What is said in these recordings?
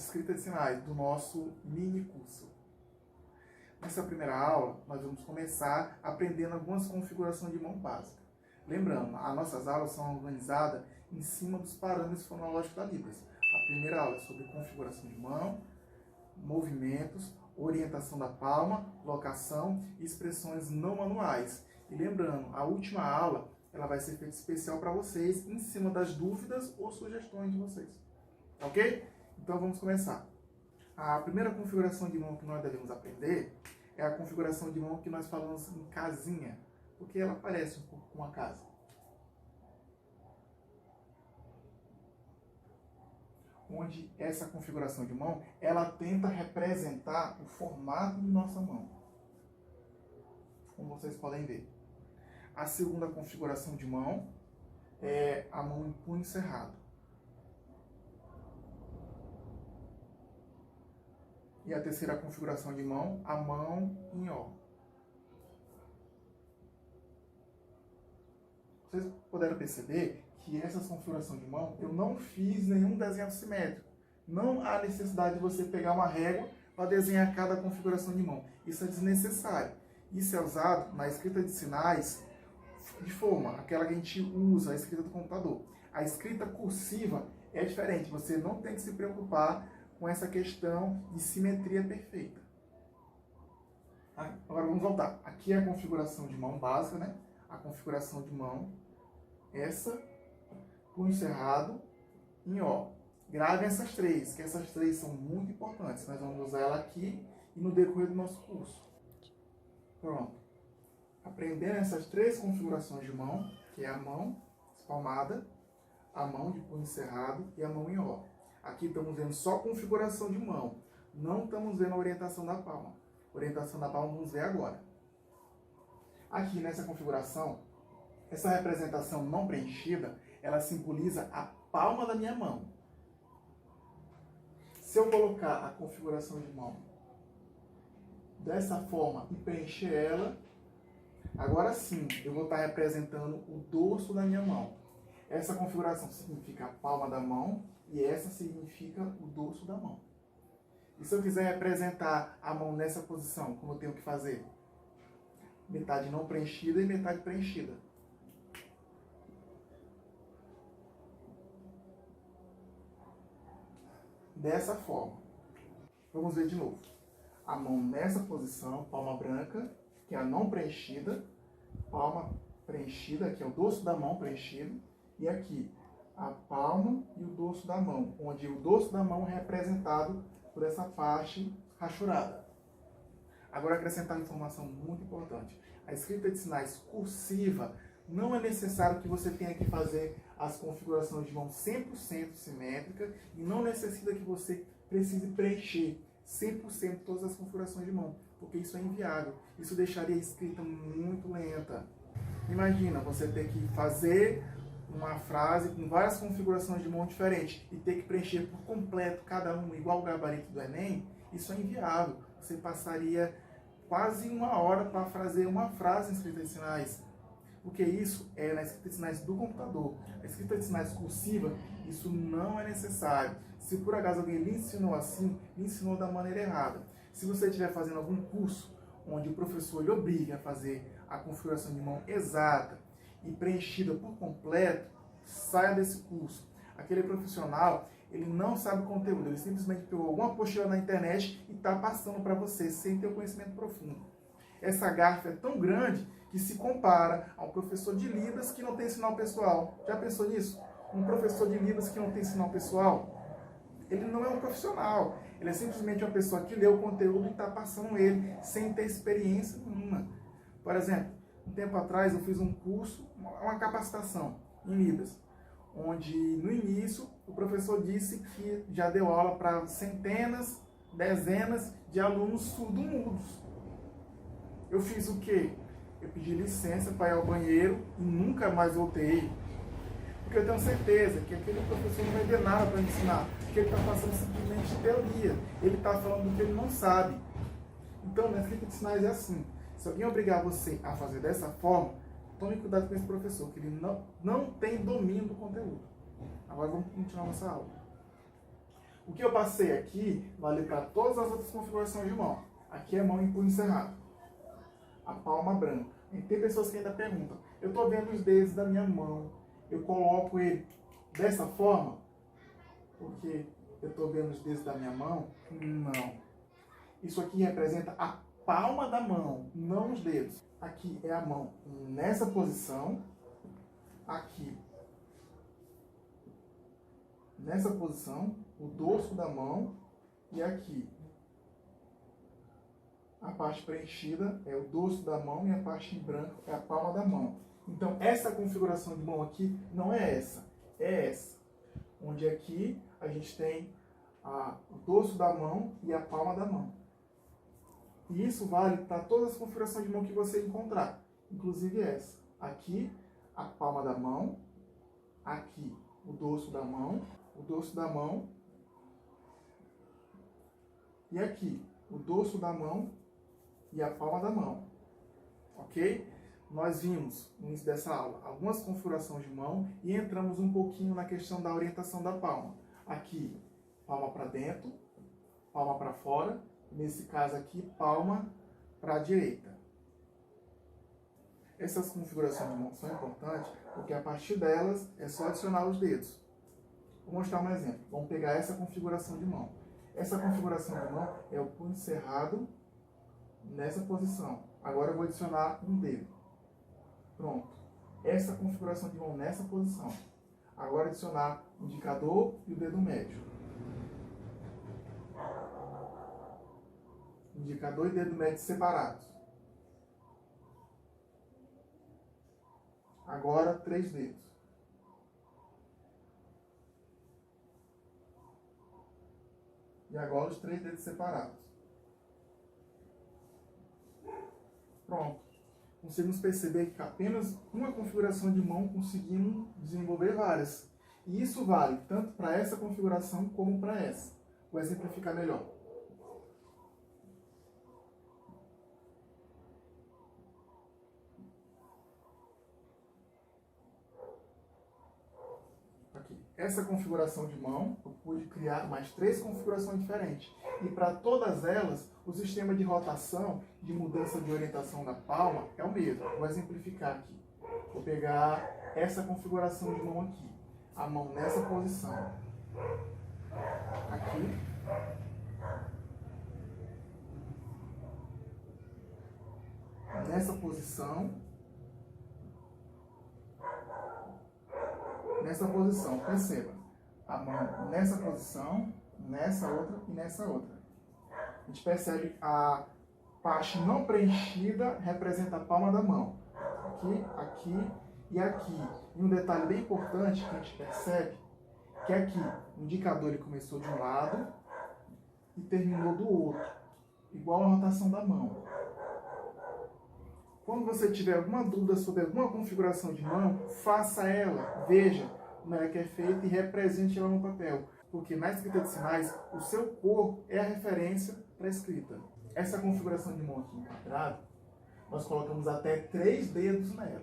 escrita de sinais do nosso mini curso. Nessa primeira aula, nós vamos começar aprendendo algumas configurações de mão básicas. Lembrando, as nossas aulas são organizadas em cima dos parâmetros fonológicos da Libras. A primeira aula é sobre configuração de mão, movimentos, orientação da palma, locação e expressões não manuais. E lembrando, a última aula ela vai ser feita especial para vocês em cima das dúvidas ou sugestões de vocês. Ok? Então vamos começar. A primeira configuração de mão que nós devemos aprender é a configuração de mão que nós falamos em casinha, porque ela parece um pouco com uma casa. Onde essa configuração de mão, ela tenta representar o formato de nossa mão, como vocês podem ver. A segunda configuração de mão é a mão em punho cerrado. E a terceira configuração de mão, a mão em ó. Vocês puderam perceber que essas configurações de mão, eu não fiz nenhum desenho simétrico. Não há necessidade de você pegar uma régua para desenhar cada configuração de mão. Isso é desnecessário. Isso é usado na escrita de sinais de forma, aquela que a gente usa, a escrita do computador. A escrita cursiva é diferente. Você não tem que se preocupar com essa questão de simetria perfeita. Agora vamos voltar. Aqui é a configuração de mão básica, né? A configuração de mão, essa, punho cerrado, em ó. Grave essas três, que essas três são muito importantes. Nós vamos usar ela aqui e no decorrer do nosso curso. Pronto. Aprendendo essas três configurações de mão, que é a mão espalmada, a mão de punho cerrado e a mão em ó. Aqui estamos vendo só configuração de mão, não estamos vendo a orientação da palma. Orientação da palma vamos ver agora. Aqui nessa configuração, essa representação não preenchida, ela simboliza a palma da minha mão. Se eu colocar a configuração de mão dessa forma e preencher ela, agora sim eu vou estar representando o dorso da minha mão. Essa configuração significa a palma da mão e essa significa o dorso da mão. E se eu quiser representar a mão nessa posição, como eu tenho que fazer? Metade não preenchida e metade preenchida. Dessa forma. Vamos ver de novo. A mão nessa posição, palma branca, que é a não preenchida, palma preenchida, que é o dorso da mão preenchido, e aqui a palma e o dorso da mão, onde o dorso da mão é representado por essa parte rachurada. Agora acrescentar uma informação muito importante. A escrita de sinais cursiva, não é necessário que você tenha que fazer as configurações de mão 100% simétrica e não necessita que você precise preencher 100% todas as configurações de mão, porque isso é inviável. Isso deixaria a escrita muito lenta. Imagina você ter que fazer uma frase com várias configurações de mão diferentes e ter que preencher por completo cada uma igual o gabarito do Enem, isso é inviável. Você passaria quase 1 hora para fazer uma frase em escrita de sinais. Porque isso é na escrita de sinais do computador. A escrita de sinais cursiva, isso não é necessário. Se por acaso alguém lhe ensinou assim, lhe ensinou da maneira errada. Se você estiver fazendo algum curso onde o professor lhe obriga a fazer a configuração de mão exata e preenchida por completo, saia desse curso. Aquele profissional, ele não sabe o conteúdo, ele simplesmente pegou alguma apostila na internet e está passando para você sem ter o conhecimento profundo. Essa gafe é tão grande que se compara a um professor de Libras que não tem sinal pessoal. Já pensou nisso? Um professor de Libras que não tem sinal pessoal, ele não é um profissional. Ele é simplesmente uma pessoa que lê o conteúdo e está passando ele sem ter experiência nenhuma. Por exemplo, um tempo atrás eu fiz um curso, uma capacitação em Libras, onde no início o professor disse que já deu aula para centenas, dezenas de alunos surdo-mudos. Eu fiz o quê? Eu pedi licença para ir ao banheiro e nunca mais voltei. Porque eu tenho certeza que aquele professor não vai ver nada para ensinar, porque ele está passando simplesmente teoria. Ele está falando do que ele não sabe. Então, na escrita de sinais é assim. Se alguém obrigar você a fazer dessa forma, tome cuidado com esse professor, que ele não tem domínio do conteúdo. Agora vamos continuar nossa aula. O que eu passei aqui vale para todas as outras configurações de mão. Aqui é mão em punho cerrado. A palma branca. E tem pessoas que ainda perguntam, eu estou vendo os dedos da minha mão, eu coloco ele dessa forma? Porque eu estou vendo os dedos da minha mão? Não. Isso aqui representa a palma da mão, não os dedos. Aqui é a mão nessa posição, aqui nessa posição, o dorso da mão, e aqui a parte preenchida é o dorso da mão e a parte em branco é a palma da mão. Então essa configuração de mão aqui não é essa, é essa. Onde aqui a gente tem o dorso da mão e a palma da mão. E isso vale para todas as configurações de mão que você encontrar, inclusive essa. Aqui a palma da mão, aqui o dorso da mão e aqui o dorso da mão e a palma da mão, ok? Nós vimos no início dessa aula algumas configurações de mão e entramos um pouquinho na questão da orientação da palma. Aqui, palma para dentro, palma para fora, nesse caso aqui, palma para a direita. Essas configurações de mão são importantes porque a partir delas é só adicionar os dedos. Vou mostrar um exemplo. Vamos pegar essa configuração de mão. Essa configuração de mão é o punho cerrado nessa posição. Agora eu vou adicionar um dedo. Pronto. Essa configuração de mão nessa posição. Agora adicionar o indicador e o dedo médio. Indicador e dedo médio separados. Agora 3 dedos. E agora os 3 dedos separados. Pronto. Conseguimos perceber que apenas uma configuração de mão conseguimos desenvolver várias. E isso vale tanto para essa configuração como para essa. Vou exemplificar melhor. Aqui. Essa configuração de mão, eu pude criar mais 3 configurações diferentes. E para todas elas, o sistema de rotação, de mudança de orientação da palma, é o mesmo. Vou exemplificar aqui. Vou pegar essa configuração de mão aqui. A mão nessa posição. Aqui. Nessa posição. Nessa posição. Perceba. A mão nessa posição, nessa outra e nessa outra. A gente percebe a parte não preenchida representa a palma da mão. Aqui, aqui e aqui. E um detalhe bem importante que a gente percebe, que aqui o indicador ele começou de um lado e terminou do outro. Igual a rotação da mão. Quando você tiver alguma dúvida sobre alguma configuração de mão, faça ela, veja como ela é feita e represente ela no papel. Porque na escrita de sinais, o seu corpo é a referência para a escrita. Essa configuração de mão aqui em quadrado, nós colocamos até 3 dedos nela.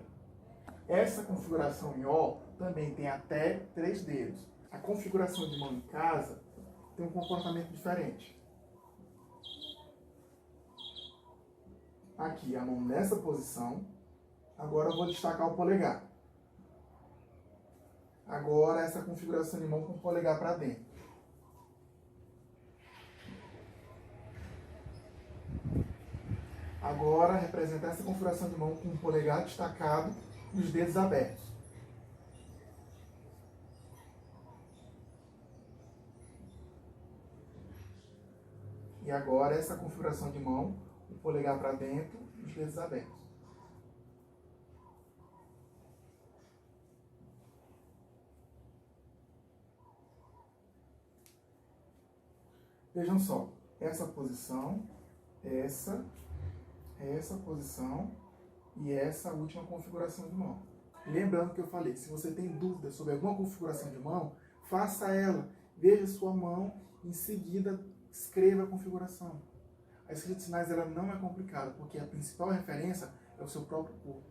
Essa configuração em O também tem até 3 dedos. A configuração de mão em casa tem um comportamento diferente. Aqui, a mão nessa posição. Agora eu vou destacar o polegar. Agora essa configuração de mão com o polegar para dentro. Agora representar essa configuração de mão com o polegar destacado e os dedos abertos. E agora essa configuração de mão, o polegar para dentro e os dedos abertos. Vejam só, essa posição, essa posição e essa última configuração de mão. Lembrando que eu falei, se você tem dúvidas sobre alguma configuração de mão, faça ela, veja sua mão, em seguida escreva a configuração. A escrita de sinais ela não é complicada, porque a principal referência é o seu próprio corpo.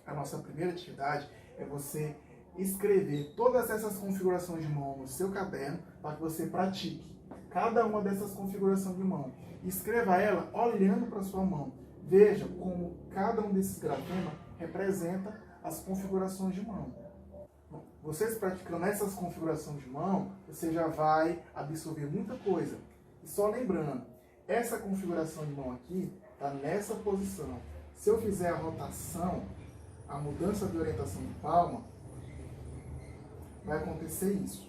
A nossa primeira atividade é você escrever todas essas configurações de mão no seu caderno para que você pratique cada uma dessas configurações de mão. Escreva ela olhando para sua mão. Veja como cada um desses grafemas representa as configurações de mão. Vocês praticando essas configurações de mão, você já vai absorver muita coisa. E só lembrando, essa configuração de mão aqui está nessa posição. Se eu fizer a rotação, a mudança de orientação de palma, vai acontecer isso.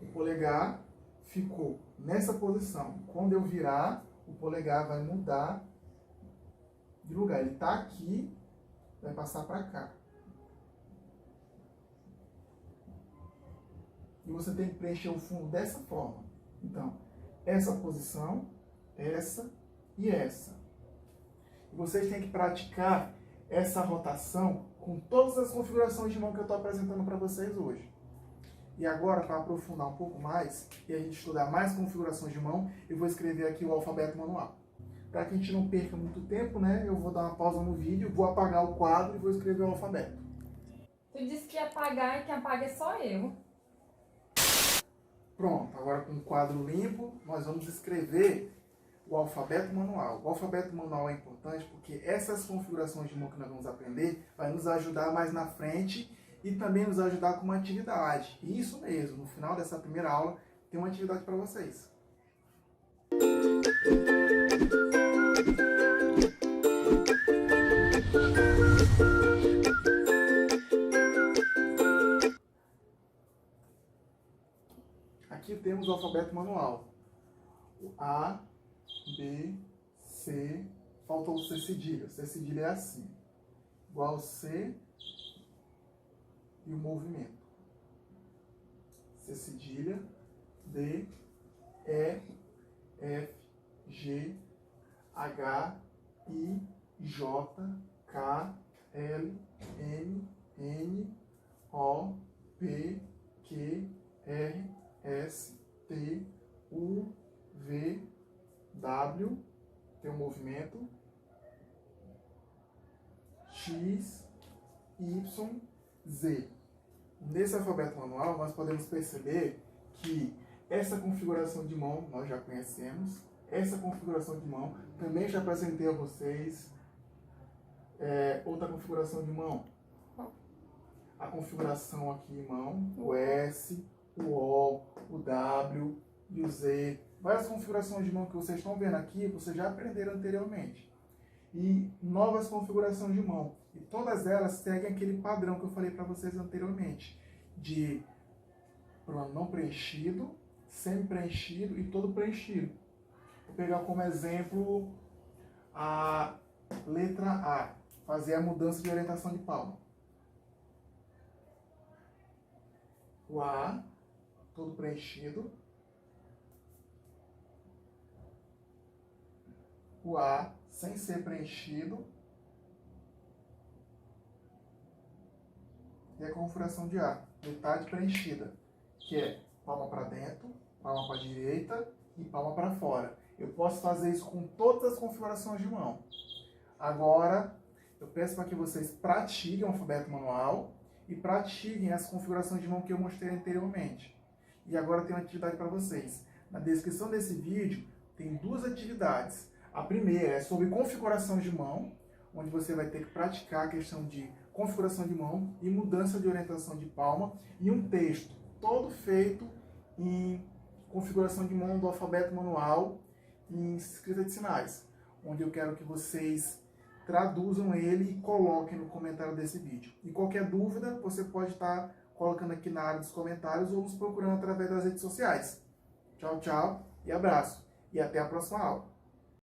O polegar ficou nessa posição. Quando eu virar, o polegar vai mudar de lugar. Ele está aqui, vai passar para cá. E você tem que preencher o fundo dessa forma. Então, essa posição, essa e essa. E vocês têm que praticar essa rotação com todas as configurações de mão que eu estou apresentando para vocês hoje. E agora, para aprofundar um pouco mais e a gente estudar mais configurações de mão, eu vou escrever aqui o alfabeto manual. Para que a gente não perca muito tempo, né? Eu vou dar uma pausa no vídeo, vou apagar o quadro e vou escrever o alfabeto. Tu disse que ia apagar e que apaga é só eu. Pronto, agora com o quadro limpo, nós vamos escrever o alfabeto manual. O alfabeto manual é importante porque essas configurações de mão que nós vamos aprender vai nos ajudar mais na frente e também nos ajudar com uma atividade. Isso mesmo, no final dessa primeira aula tem uma atividade para vocês. Aqui temos o alfabeto manual. O A, B, C, faltou o C cedilha. C cedilha é assim. Igual C e o movimento. C cedilha, D, E, F, G, H, I, J, K, L, M, N, O, P, Q, R, S, T, U, V, W, tem um movimento, X, Y, Z. Nesse alfabeto manual, nós podemos perceber que essa configuração de mão nós já conhecemos, essa configuração de mão também já apresentei a vocês. Outra configuração de mão, a configuração aqui em mão, o S, o O, o W e o Z. Várias configurações de mão que vocês estão vendo aqui, vocês já aprenderam anteriormente. E novas configurações de mão. E todas elas seguem aquele padrão que eu falei para vocês anteriormente. De plano não preenchido, semi-preenchido e todo preenchido. Vou pegar como exemplo a letra A. Fazer a mudança de orientação de palma. O A, todo preenchido. O A, sem ser preenchido. E a configuração de A, metade preenchida, que é palma para dentro, palma para a direita e palma para fora. Eu posso fazer isso com todas as configurações de mão. Agora, eu peço para que vocês pratiquem o alfabeto manual e pratiquem as configurações de mão que eu mostrei anteriormente. E agora tem uma atividade para vocês. Na descrição desse vídeo tem duas atividades. A primeira é sobre configuração de mão, onde você vai ter que praticar a questão de configuração de mão e mudança de orientação de palma, e um texto todo feito em configuração de mão do alfabeto manual em escrita de sinais, onde eu quero que vocês traduzam ele e coloquem no comentário desse vídeo. E qualquer dúvida, você pode estar colocando aqui na área dos comentários ou nos procurando através das redes sociais. Tchau, tchau e abraço. E até a próxima aula.